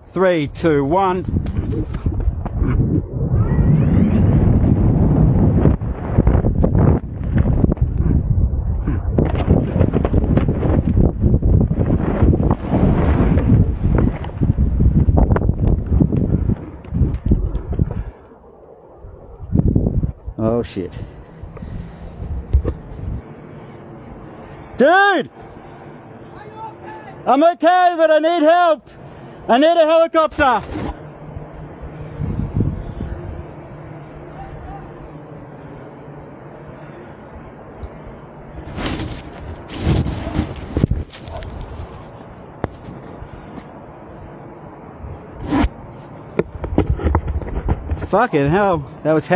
3, 2, 1. Oh shit. Dude! I'm okay, but I need help. I need a helicopter. Fucking hell, that was heck.